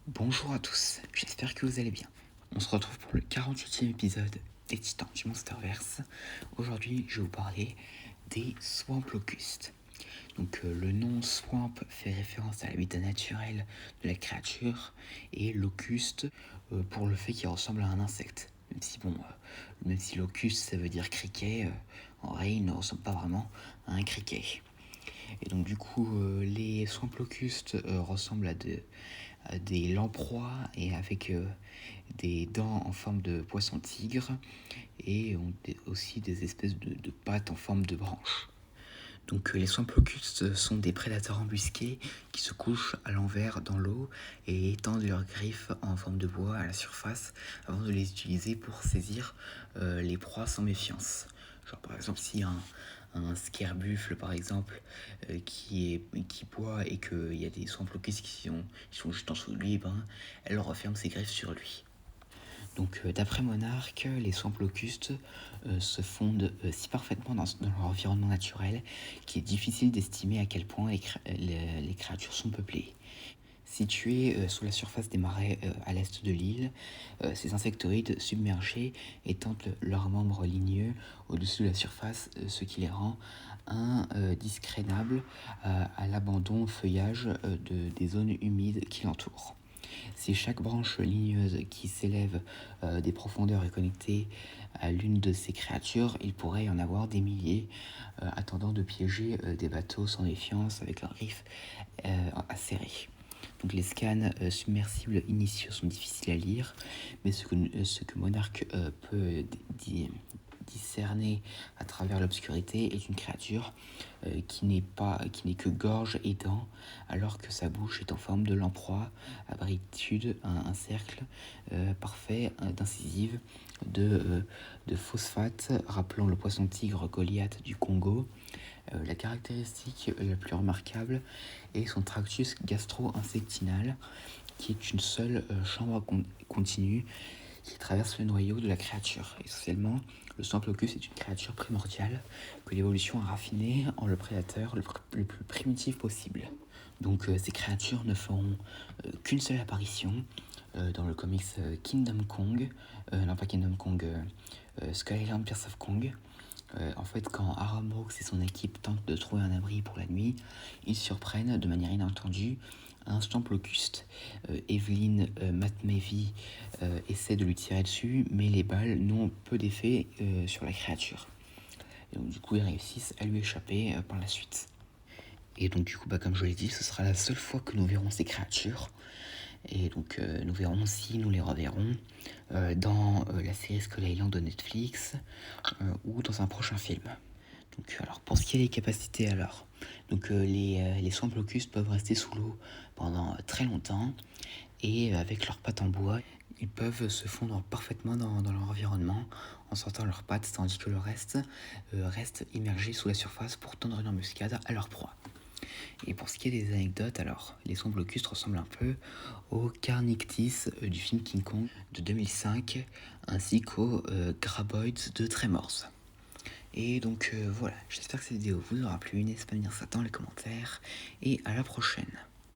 Bonjour à tous, j'espère que vous allez bien. On se retrouve pour le 48e épisode des Titans du Monsterverse. Aujourd'hui, je vais vous parler des Swamp Locustes. Donc le nom Swamp fait référence à l'habitat naturel de la créature et Locuste pour le fait qu'il ressemble à un insecte. Même si Locuste ça veut dire criquet, en vrai il ne ressemble pas vraiment à un criquet. Et donc du coup les Swamp Locustes ressemblent à des lamproies et avec des dents en forme de poisson tigre et ont aussi des espèces de pattes en forme de branches. Donc les swamp locustes sont des prédateurs embusqués qui se couchent à l'envers dans l'eau et étendent leurs griffes en forme de bois à la surface avant de les utiliser pour saisir les proies sans méfiance. Genre par exemple si un scarebuffle par exemple qui boit et qu'il y a des swamp locustes qui sont juste en dessous de lui, elle referme ses griffes sur lui. Donc d'après Monarch, les swamp locustes se fondent si parfaitement dans leur environnement naturel qu'il est difficile d'estimer à quel point les créatures sont peuplées. Situés sous la surface des marais à l'est de l'île, ces insectoïdes submergés étendent leurs membres ligneux au-dessus de la surface, ce qui les rend indiscrénables à l'abandon feuillage des zones humides qui l'entourent. Si chaque branche ligneuse qui s'élève des profondeurs est connectée à l'une de ces créatures, il pourrait y en avoir des milliers attendant de piéger des bateaux sans défiance avec leurs griffes acérées. Donc les scans submersibles initiaux sont difficiles à lire, mais ce que Monarch peut discerner à travers l'obscurité est une créature qui n'est que gorge et dents, alors que sa bouche est en forme de lamproie, abritude un cercle parfait d'incisives de phosphate rappelant le poisson tigre Goliath du Congo. La caractéristique la plus remarquable est son tractus gastro-insectinal, qui est une seule chambre continue qui traverse le noyau de la créature. Essentiellement, le Samplocus est une créature primordiale que l'évolution a raffinée en le prédateur le plus primitif possible. Donc ces créatures ne feront qu'une seule apparition dans le comics Kingdom Kong, non pas Kingdom Kong, Skull Island Pierce of Kong. En fait, quand Aaron Brooks et son équipe tentent de trouver un abri pour la nuit, ils surprennent de manière inattendue un Swamp Locust. Evelyn Matmevy essaie de lui tirer dessus, mais les balles n'ont peu d'effet sur la créature. Et donc du coup, ils réussissent à lui échapper par la suite. Et donc du coup, comme je l'ai dit, ce sera la seule fois que nous verrons ces créatures. Et donc nous verrons si nous les reverrons dans la série Skull Island de Netflix ou dans un prochain film. Donc, alors pour ce qui est des capacités, les swamp locustes peuvent rester sous l'eau pendant très longtemps et avec leurs pattes en bois, ils peuvent se fondre parfaitement dans leur environnement en sortant leurs pattes tandis que le reste reste immergé sous la surface pour tendre une embuscade à leur proie. Et pour ce qui est des anecdotes, alors les swamp locustes ressemblent un peu au Carnictis du film King Kong de 2005 ainsi qu'aux Graboids de Tremors. Et donc voilà, j'espère que cette vidéo vous aura plu, n'hésitez pas à me dire ça dans les commentaires, et à la prochaine.